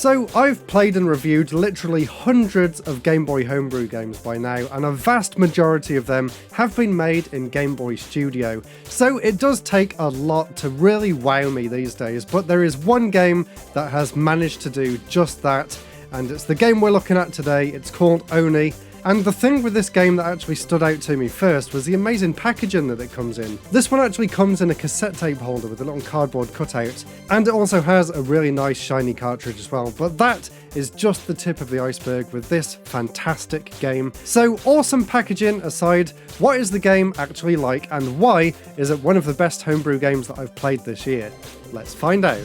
So I've played and reviewed literally hundreds of Game Boy Homebrew games by now, and a vast majority of them have been made in Game Boy Studio. So it does take a lot to really wow me these days, but there is one game that has managed to do just that, and it's the game we're looking at today. It's called ONI. And the thing with this game that actually stood out to me first was the amazing packaging that it comes in. This one actually comes in a cassette tape holder with a little cardboard cutout, and it also has a really nice shiny cartridge as well. But that is just the tip of the iceberg with this fantastic game. So awesome packaging aside, what is the game actually like, and why is it one of the best homebrew games that I've played this year? Let's find out.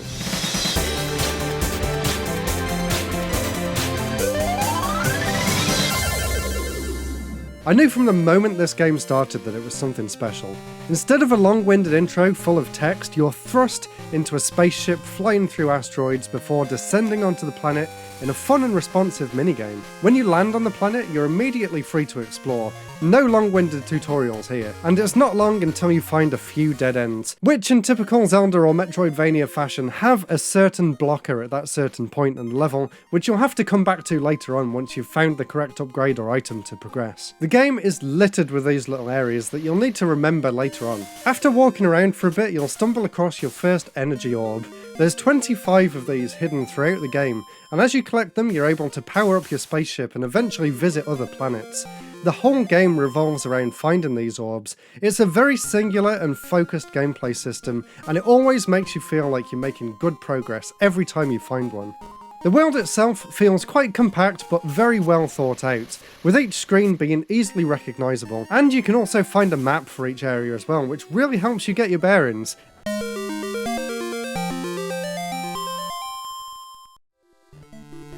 I knew from the moment this game started that it was something special. Instead of a long-winded intro full of text, you're thrust into a spaceship flying through asteroids before descending onto the planet in a fun and responsive minigame. When you land on the planet, you're immediately free to explore. No long-winded tutorials here, and it's not long until you find a few dead ends, which in typical Zelda or Metroidvania fashion have a certain blocker at that certain point and level, which you'll have to come back to later on once you've found the correct upgrade or item to progress. The game is littered with these little areas that you'll need to remember later on. After walking around for a bit, you'll stumble across your first energy orb. There's 25 of these hidden throughout the game, and as you collect them, you're able to power up your spaceship and eventually visit other planets. The whole game revolves around finding these orbs. It's a very singular and focused gameplay system, and it always makes you feel like you're making good progress every time you find one. The world itself feels quite compact but very well thought out, with each screen being easily recognisable, and you can also find a map for each area as well, which really helps you get your bearings.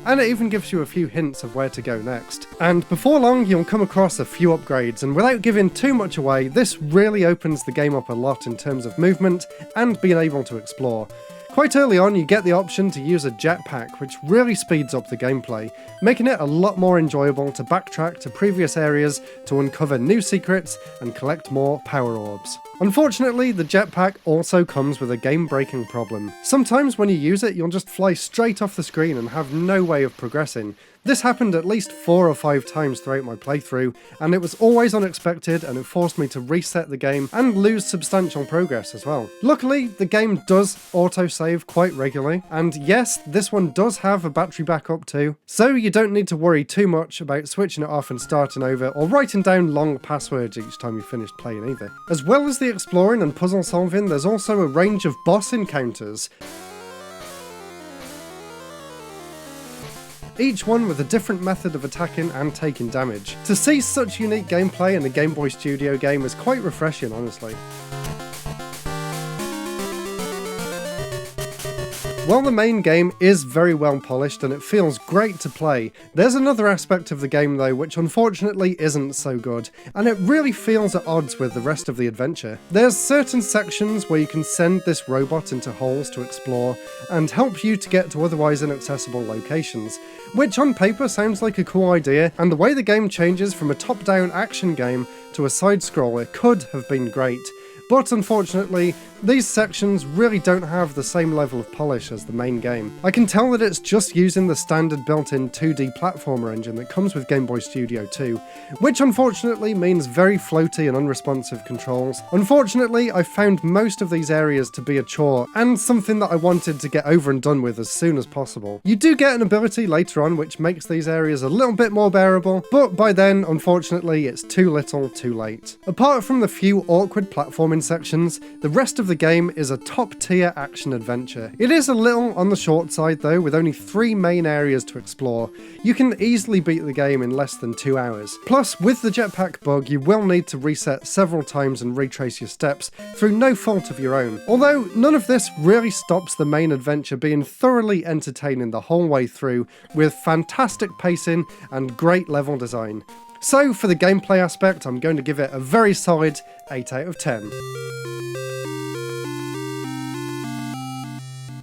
And it even gives you a few hints of where to go next. And before long, you'll come across a few upgrades, and without giving too much away, this really opens the game up a lot in terms of movement and being able to explore. Quite early on, you get the option to use a jetpack, which really speeds up the gameplay, making it a lot more enjoyable to backtrack to previous areas to uncover new secrets and collect more power orbs. Unfortunately, the jetpack also comes with a game-breaking problem. Sometimes when you use it, you'll just fly straight off the screen and have no way of progressing. This happened at least 4 or 5 times throughout my playthrough, and it was always unexpected, and it forced me to reset the game and lose substantial progress as well. Luckily, the game does autosave quite regularly, and yes, this one does have a battery backup too, so you don't need to worry too much about switching it off and starting over, or writing down long passwords each time you finish playing either. As well as the exploring and puzzle solving, there's also a range of boss encounters, each one with a different method of attacking and taking damage. To see such unique gameplay in a Game Boy Studio game is quite refreshing, honestly. While the main game is very well polished and it feels great to play, there's another aspect of the game though which unfortunately isn't so good, and it really feels at odds with the rest of the adventure. There's certain sections where you can send this robot into holes to explore and help you to get to otherwise inaccessible locations, which on paper sounds like a cool idea, and the way the game changes from a top-down action game to a side-scroller could have been great. But unfortunately, these sections really don't have the same level of polish as the main game. I can tell that it's just using the standard built-in 2D platformer engine that comes with Game Boy Studio 2, which unfortunately means very floaty and unresponsive controls. Unfortunately, I found most of these areas to be a chore, and something that I wanted to get over and done with as soon as possible. You do get an ability later on which makes these areas a little bit more bearable, but by then, unfortunately, it's too little too late. Apart from the few awkward platforming sections, the rest of the game is a top-tier action adventure. It is a little on the short side though, with only 3 main areas to explore. You can easily beat the game in less than 2 hours. Plus, with the jetpack bug, you will need to reset several times and retrace your steps through no fault of your own. Although, none of this really stops the main adventure being thoroughly entertaining the whole way through, with fantastic pacing and great level design. So for the gameplay aspect, I'm going to give it a very solid 8 out of 10.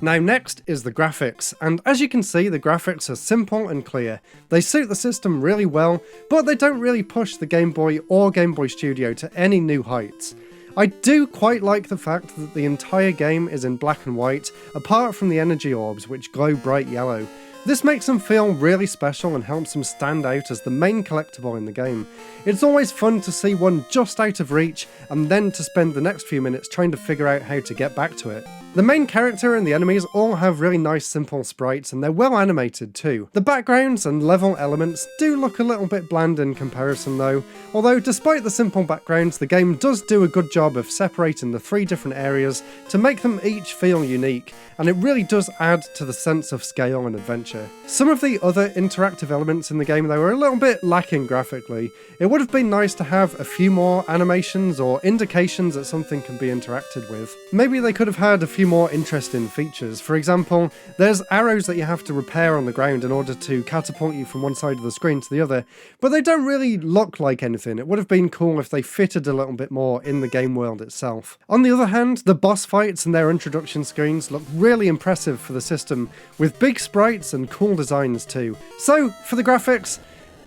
Now next is the graphics, and as you can see the graphics are simple and clear. They suit the system really well, but they don't really push the Game Boy or Game Boy Studio to any new heights. I do quite like the fact that the entire game is in black and white, apart from the energy orbs which glow bright yellow. This makes them feel really special and helps them stand out as the main collectible in the game. It's always fun to see one just out of reach and then to spend the next few minutes trying to figure out how to get back to it. The main character and the enemies all have really nice simple sprites and they're well animated too. The backgrounds and level elements do look a little bit bland in comparison though, although despite the simple backgrounds the game does do a good job of separating the 3 different areas to make them each feel unique, and it really does add to the sense of scale and adventure. Some of the other interactive elements in the game though are a little bit lacking graphically. It would have been nice to have a few more animations or indications that something can be interacted with. Maybe they could have had a few more interesting features. For example, there's arrows that you have to repair on the ground in order to catapult you from one side of the screen to the other, but they don't really look like anything. It would have been cool if they fitted a little bit more in the game world itself. On the other hand, the boss fights and their introduction screens look really impressive for the system, with big sprites and cool designs too. So, for the graphics,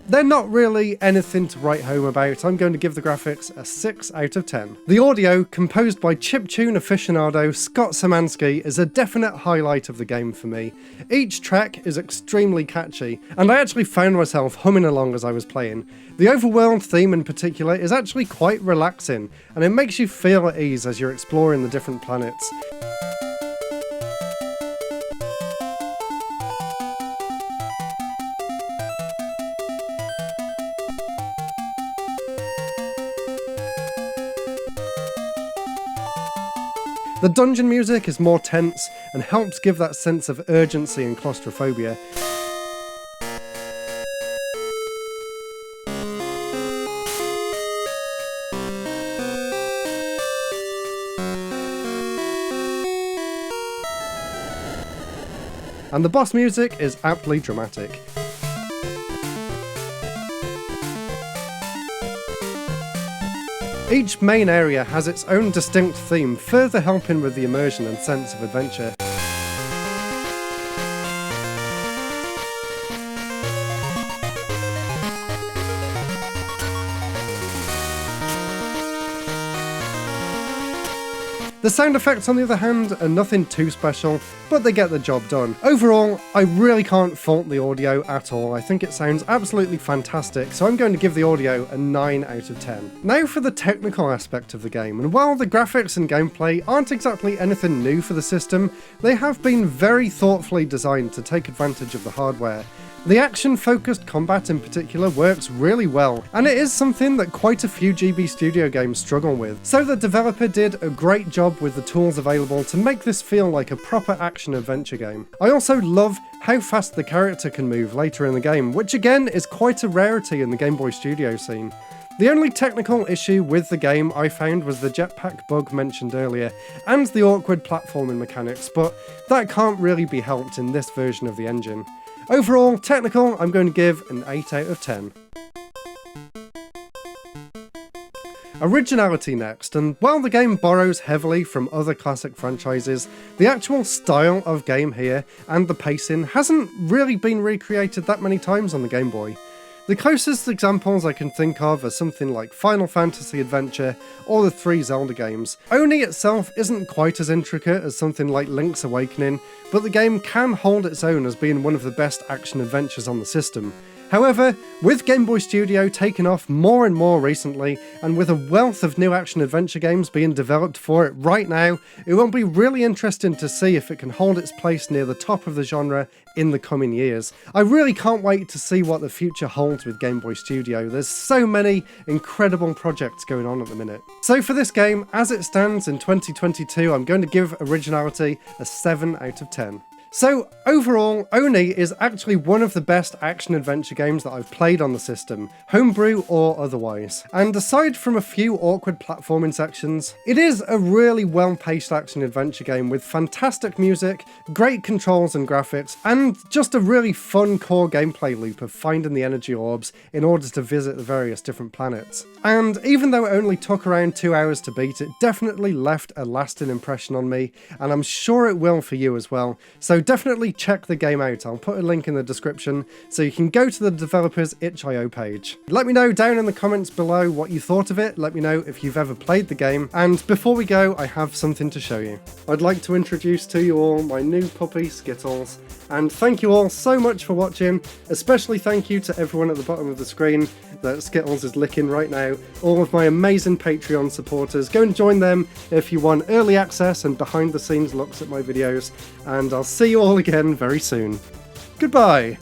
they're not really anything to write home about. I'm going to give the graphics a 6 out of 10. The audio, composed by chiptune aficionado Scott Szymanski, is a definite highlight of the game for me. Each track is extremely catchy, and I actually found myself humming along as I was playing. The overworld theme in particular is actually quite relaxing, and it makes you feel at ease as you're exploring the different planets. The dungeon music is more tense and helps give that sense of urgency and claustrophobia. And the boss music is aptly dramatic. Each main area has its own distinct theme, further helping with the immersion and sense of adventure. The sound effects, on the other hand, are nothing too special, but they get the job done. Overall, I really can't fault the audio at all. I think it sounds absolutely fantastic, so I'm going to give the audio a 9 out of 10. Now for the technical aspect of the game, and while the graphics and gameplay aren't exactly anything new for the system, they have been very thoughtfully designed to take advantage of the hardware. The action-focused combat in particular works really well, and it is something that quite a few GB Studio games struggle with, so the developer did a great job with the tools available to make this feel like a proper action-adventure game. I also love how fast the character can move later in the game, which again is quite a rarity in the Game Boy Studio scene. The only technical issue with the game I found was the jetpack bug mentioned earlier, and the awkward platforming mechanics, but that can't really be helped in this version of the engine. Overall, technical, I'm going to give an 8 out of 10. Originality next, and while the game borrows heavily from other classic franchises, the actual style of game here and the pacing hasn't really been recreated that many times on the Game Boy. The closest examples I can think of are something like Final Fantasy Adventure or the 3 Zelda games. ONI itself isn't quite as intricate as something like Link's Awakening, but the game can hold its own as being one of the best action adventures on the system. However, with Game Boy Studio taking off more and more recently, and with a wealth of new action-adventure games being developed for it right now, it will be really interesting to see if it can hold its place near the top of the genre in the coming years. I really can't wait to see what the future holds with Game Boy Studio. There's so many incredible projects going on at the minute. So for this game, as it stands in 2022, I'm going to give Originality a 7 out of 10. So overall, ONI is actually one of the best action-adventure games that I've played on the system, homebrew or otherwise. And aside from a few awkward platforming sections, it is a really well-paced action-adventure game with fantastic music, great controls and graphics, and just a really fun core gameplay loop of finding the energy orbs in order to visit the various different planets. And even though it only took around 2 hours to beat, it definitely left a lasting impression on me, and I'm sure it will for you as well. So So definitely check the game out. I'll put a link in the description so you can go to the developer's itch.io page. Let me know down in the comments below what you thought of it. Let me know if you've ever played the game. And before we go, I have something to show you. I'd like to introduce to you all my new puppy, Skittles. And thank you all so much for watching. Especially thank you to everyone at the bottom of the screen that Skittles is licking right now. All of my amazing Patreon supporters. Go and join them if you want early access and behind the scenes looks at my videos. And I'll see you all again very soon. Goodbye!